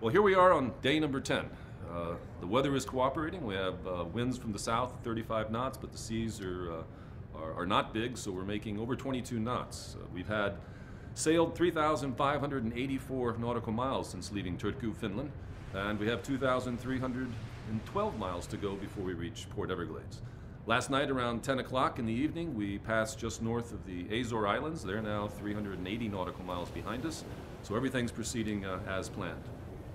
Well, here we are on day number 10. The weather is cooperating. We have winds from the south, 35 knots, but the seas are not big, so we're making over 22 knots. We've sailed 3,584 nautical miles since leaving Turku, Finland, and we have 2,312 miles to go before we reach Port Everglades. Last night around 10 o'clock in the evening, we passed just north of the Azores Islands. They're now 380 nautical miles behind us, so everything's proceeding as planned.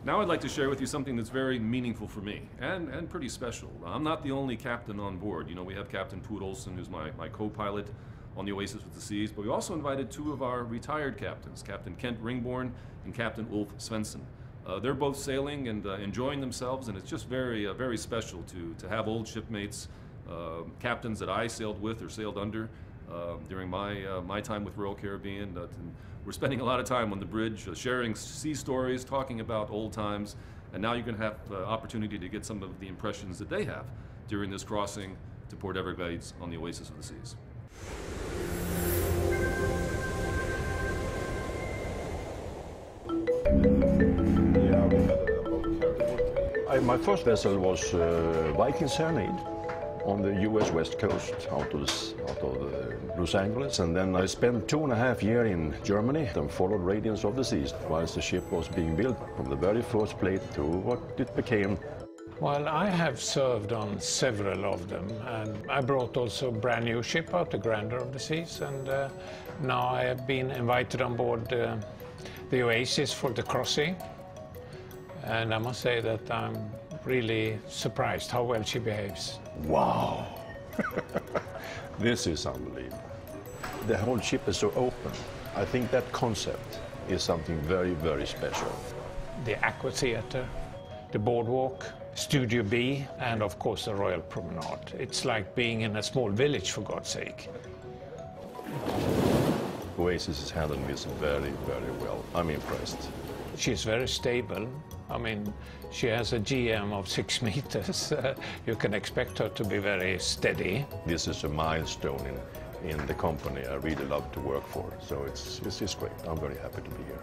Now I'd like to share with you something that's very meaningful for me and pretty special. I'm not the only captain on board. You know, we have Captain Poot Olsen, who's my co-pilot on the Oasis with the Seas, but we also invited two of our retired captains, Captain Kent Ringborn and Captain Ulf Svensson. They're both sailing and enjoying themselves, and it's just very special to have old shipmates, captains that I sailed with or sailed under during my time with Royal Caribbean. We're spending a lot of time on the bridge, sharing sea stories, talking about old times, and now you're going to have the opportunity to get some of the impressions that they have during this crossing to Port Everglades on the Oasis of the Seas. My first vessel was Viking Serenade on the US West Coast out of Los Angeles, and then I spent 2.5 years in Germany and followed Radiance of the Seas whilst the ship was being built from the very first plate to what it became. Well, I have served on several of them, and I brought also a brand new ship out, the Grandeur of the Seas, and now I have been invited on board the Oasis for the crossing, and I must say that I'm really surprised how well she behaves. Wow! This is unbelievable. The whole ship is so open. I think that concept is something very special. The Aqua Theatre, the boardwalk, Studio B, and of course the Royal Promenade. It's like being in a small village, for God's sake. Oasis is handling this very well. I'm impressed. She's very stable. I mean, she has a GM of 6 meters. You can expect her to be very steady. This is a milestone in the company I really love to work for. So it's just great. I'm very happy to be here.